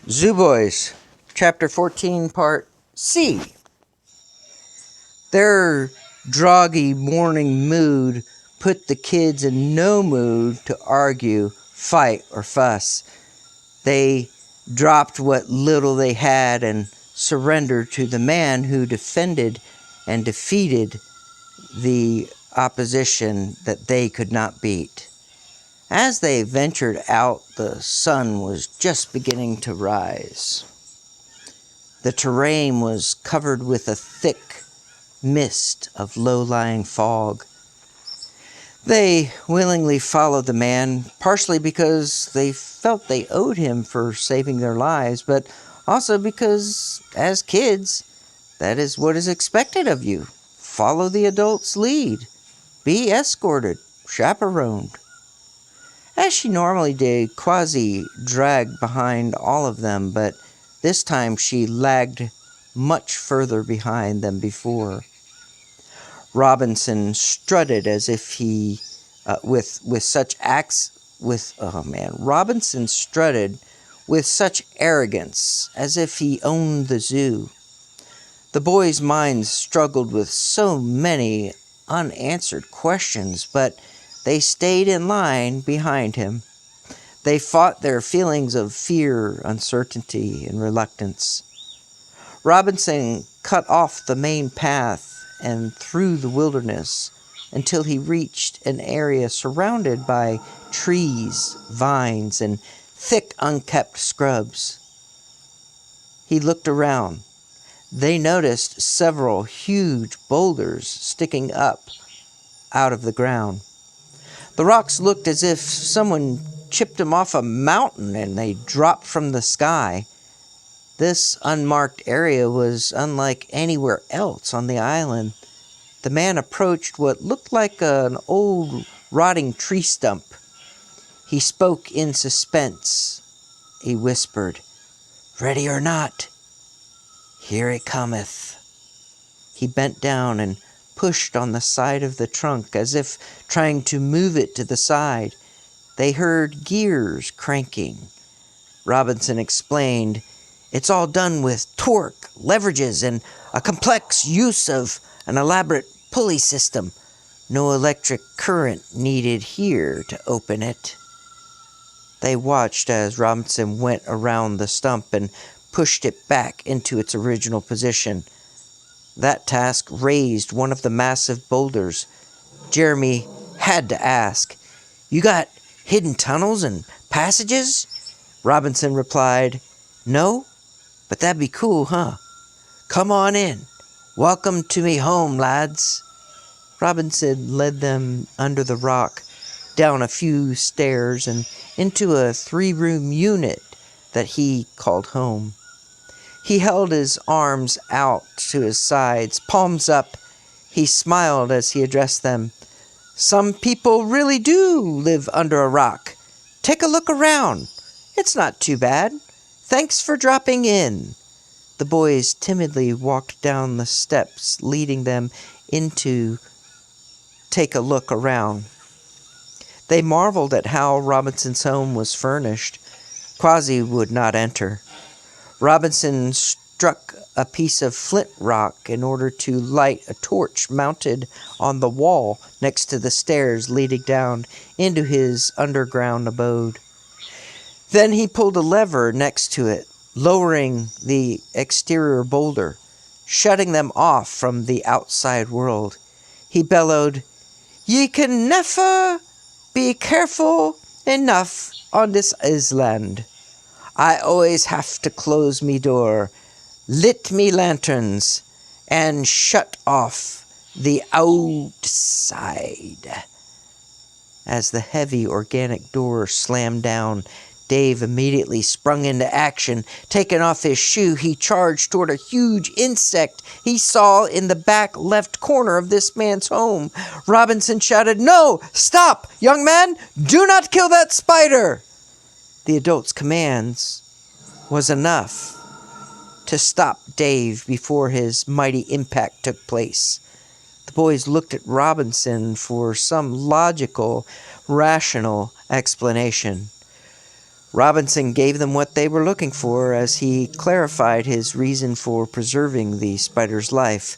Zoo Boys, Chapter 14, Part C. Their droggy morning mood put the kids in no mood to argue, fight, or fuss. They dropped what little they had and surrendered to the man who defended and defeated the opposition that they could not beat. As they ventured out, the sun was just beginning to rise. The terrain was covered with a thick mist of low-lying fog. They willingly followed the man, partially because they felt they owed him for saving their lives, but also because, as kids, that is what is expected of you. Follow the adult's lead. Be escorted, chaperoned. As she normally did, Quasi dragged behind all of them, but this time she lagged much further behind than before. Robinson strutted as if he, Robinson strutted with such arrogance as if he owned the zoo. The boys' minds struggled with so many unanswered questions, but they stayed in line behind him. They fought their feelings of fear, uncertainty, and reluctance. Robinson cut off the main path and through the wilderness until he reached an area surrounded by trees, vines, and thick, unkept scrubs. He looked around. They noticed several huge boulders sticking up out of the ground. The rocks looked as if someone chipped them off a mountain and they dropped from the sky. This unmarked area was unlike anywhere else on the island. The man approached what looked like an old rotting tree stump. He spoke in suspense. He whispered, "Ready or not, here it cometh." He bent down and pushed on the side of the trunk as if trying to move it to the side. They heard gears cranking. Robinson explained, "It's all done with torque, leverages, and a complex use of an elaborate pulley system. No electric current needed here to open it." They watched as Robinson went around the stump and pushed it back into its original position. That task raised one of the massive boulders. Jeremy had to ask, "You got hidden tunnels and passages?" Robinson replied, "No, but that'd be cool, huh? Come on in. Welcome to me home, lads." Robinson led them under the rock, down a few stairs, and into a 3-room unit that he called home. He held his arms out to his sides, palms up. He smiled as he addressed them. "Some people really do live under a rock. Take a look around. It's not too bad. Thanks for dropping in." The boys timidly walked down the steps, leading them into take a look around. They marveled at how Robinson's home was furnished. Quasi would not enter. Robinson struck a piece of flint rock in order to light a torch mounted on the wall next to the stairs leading down into his underground abode. Then he pulled a lever next to it, lowering the exterior boulder, shutting them off from the outside world. He bellowed, "Ye can never be careful enough on this island. I always have to close me door, lit me lanterns, and shut off the outside." As the heavy organic door slammed down, Dave immediately sprung into action. Taking off his shoe, he charged toward a huge insect he saw in the back left corner of this man's home. Robinson shouted, "No! Stop! Young man! Do not kill that spider!" The adult's commands was enough to stop Dave before his mighty impact took place. The boys looked at Robinson for some logical, rational explanation. Robinson gave them what they were looking for as he clarified his reason for preserving the spider's life.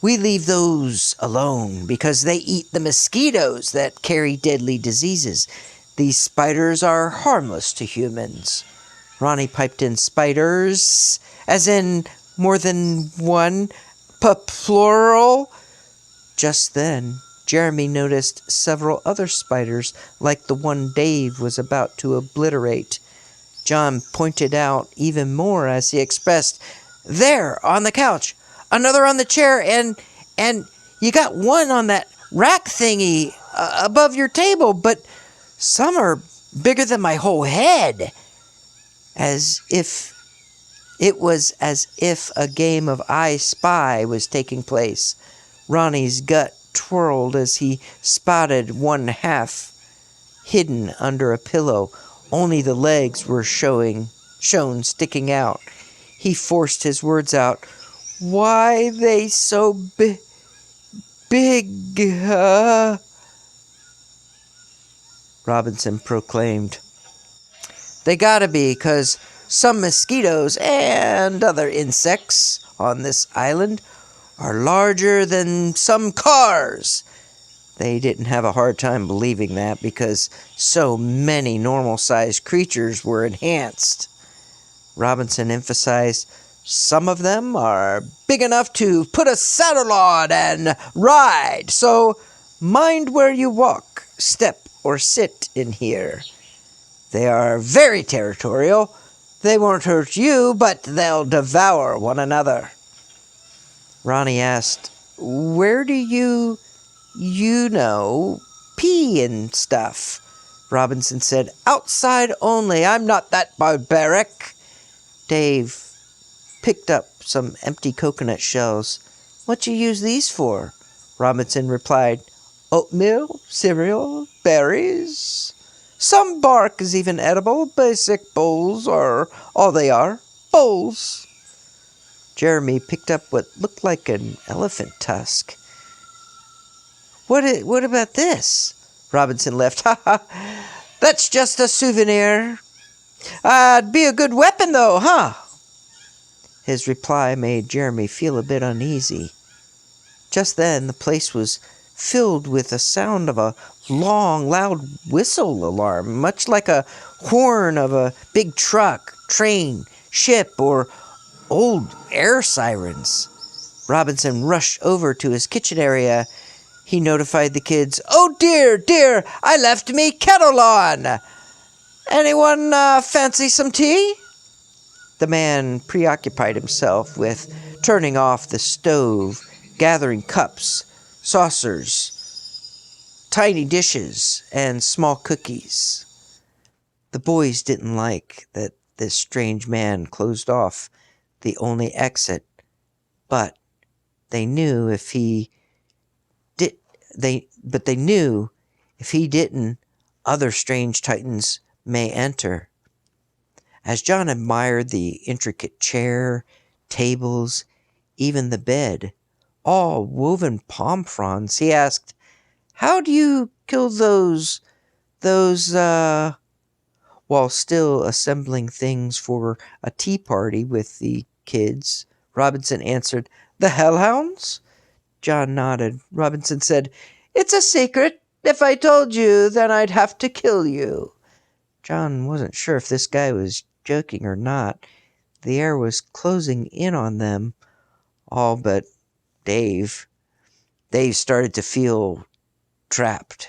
We leave those alone because they eat the mosquitoes that carry deadly diseases. These spiders are harmless to humans. Ronnie piped in. Spiders, as in more than one, plural? Just then, Jeremy noticed several other spiders like the one Dave was about to obliterate. John pointed out even more as he expressed, "There, on the couch, another on the chair, and you got one on that rack thingy above your table, but some are bigger than my whole head." As if a game of I Spy was taking place. Ronnie's gut twirled as he spotted one half hidden under a pillow. Only the legs were shown sticking out. He forced his words out. "Why they so big, Robinson proclaimed. "They gotta be, 'cause some mosquitoes and other insects on this island are larger than some cars." They didn't have a hard time believing that because so many normal-sized creatures were enhanced. Robinson emphasized, "Some of them are big enough to put a saddle on and ride, so mind where you walk, step, or sit in here. They are very territorial. They won't hurt you, but they'll devour one another." Ronnie asked, "Where do you pee and stuff?" Robinson said, "Outside only. I'm not that barbaric." Dave picked up some empty coconut shells. "What you use these for?" Robinson replied, "Oatmeal, cereal, berries. Some bark is even edible. Basic bowls are all they are. Bowls." Jeremy picked up what looked like an elephant tusk. What about this?" Robinson laughed. "Ha ha, that's just a souvenir. It'd be a good weapon though, huh?" His reply made Jeremy feel a bit uneasy. Just then, the place was filled with the sound of a long, loud whistle alarm, much like a horn of a big truck, train, ship, or old air sirens. Robinson rushed over to his kitchen area. He notified the kids, "Oh dear, I left me kettle on. Anyone fancy some tea?" The man preoccupied himself with turning off the stove, gathering cups, saucers, tiny dishes, and small cookies. The boys didn't like that this strange man closed off the only exit, but they knew if he didn't, other strange titans may enter. As John admired the intricate chair, tables, even the bed, all woven palm fronds, he asked, "How do you kill those, while still assembling things for a tea party with the kids?" Robinson answered, "The hellhounds?" John nodded. Robinson said, "It's a secret. If I told you, then I'd have to kill you." John wasn't sure if this guy was joking or not. The air was closing in on them, all but Dave. Dave started to feel trapped.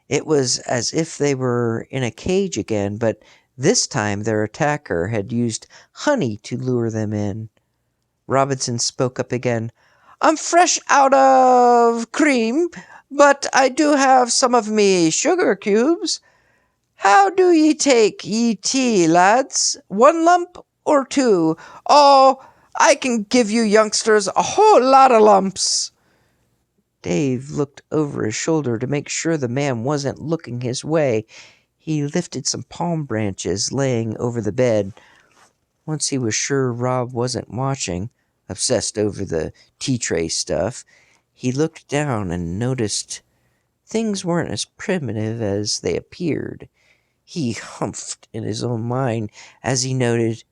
It was as if they were in a cage again, but this time their attacker had used honey to lure them in. Robinson spoke up again. "I'm fresh out of cream, but I do have some of me sugar cubes. How do ye take ye tea, lads? 1 lump or 2? Oh, I can give you youngsters a whole lot of lumps." Dave looked over his shoulder to make sure the man wasn't looking his way. He lifted some palm branches laying over the bed. Once he was sure Rob wasn't watching, obsessed over the tea tray stuff, he looked down and noticed things weren't as primitive as they appeared. He humphed in his own mind as he noted,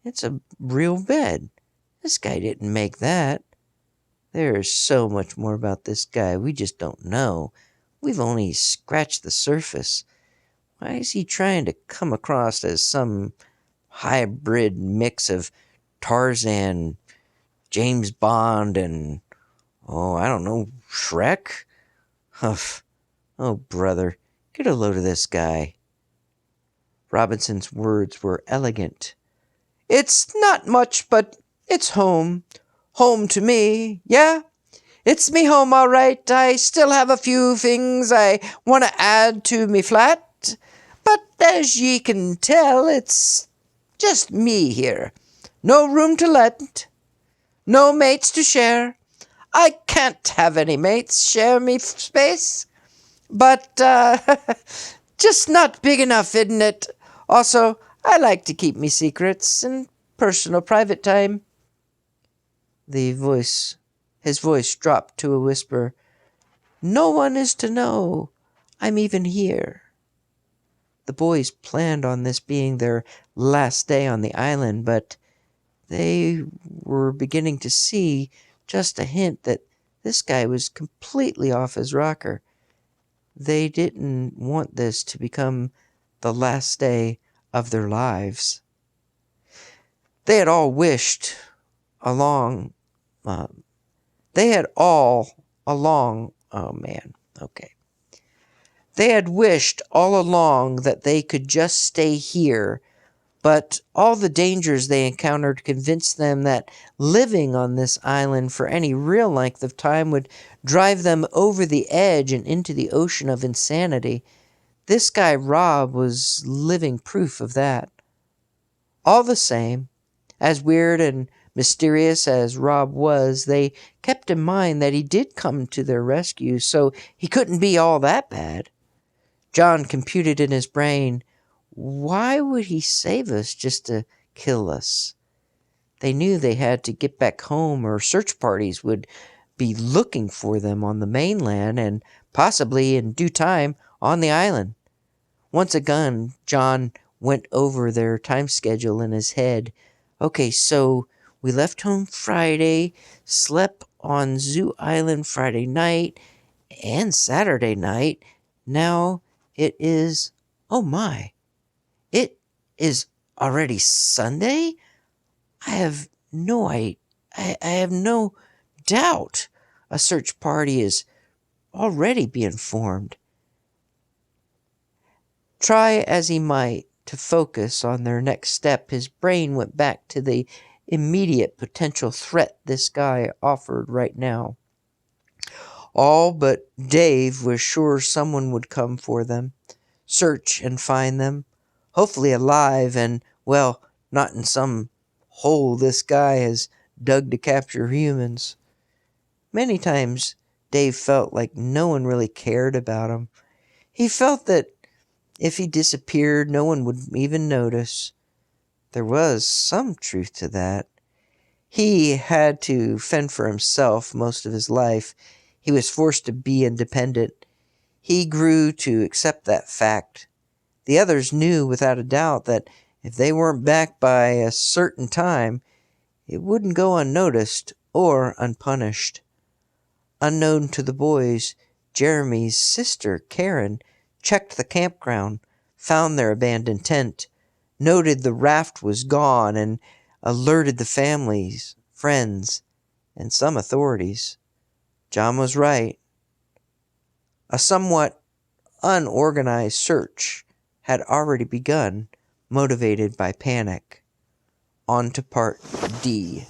"It's a real bed. This guy didn't make that. There's so much more about this guy we just don't know. We've only scratched the surface. Why is he trying to come across as some hybrid mix of Tarzan, James Bond, and, oh, I don't know, Shrek? Huff. Oh, brother, get a load of this guy." Robinson's words were elegant. "It's not much, but it's home. Home to me, yeah? It's me home, all right. I still have a few things I want to add to me flat, but as ye can tell, it's just me here. No room to let, no mates to share. I can't have any mates share me space, but just not big enough, isn't it? Also, I like to keep me secrets and personal private time." His voice dropped to a whisper. "No one is to know I'm even here." The boys planned on this being their last day on the island, but they were beginning to see just a hint that this guy was completely off his rocker. They didn't want this to become the last day of their lives. They had all wished along, they had all along, oh man, okay. They had wished all along that they could just stay here, but all the dangers they encountered convinced them that living on this island for any real length of time would drive them over the edge and into the ocean of insanity. This guy Rob was living proof of that. All the same, as weird and mysterious as Rob was, they kept in mind that he did come to their rescue, so he couldn't be all that bad. John computed in his brain, why would he save us just to kill us? They knew they had to get back home, or search parties would be looking for them on the mainland and possibly in due time on the island. Once again, John went over their time schedule in his head. Okay, so we left home Friday, slept on Zoo Island Friday night and Saturday night. Now it is, oh my, it is already Sunday? I have no doubt a search party is already being formed. Try as he might to focus on their next step, his brain went back to the immediate potential threat this guy offered right now. All but Dave was sure someone would come for them, search and find them, hopefully alive and, well, not in some hole this guy has dug to capture humans. Many times Dave felt like no one really cared about him. He felt that if he disappeared, no one would even notice. There was some truth to that. He had to fend for himself most of his life. He was forced to be independent. He grew to accept that fact. The others knew without a doubt that if they weren't back by a certain time, it wouldn't go unnoticed or unpunished. Unknown to the boys, Jeremy's sister, Karen, checked the campground, found their abandoned tent, noted the raft was gone, and alerted the families, friends, and some authorities. John was right. A somewhat unorganized search had already begun, motivated by panic. On to Part D.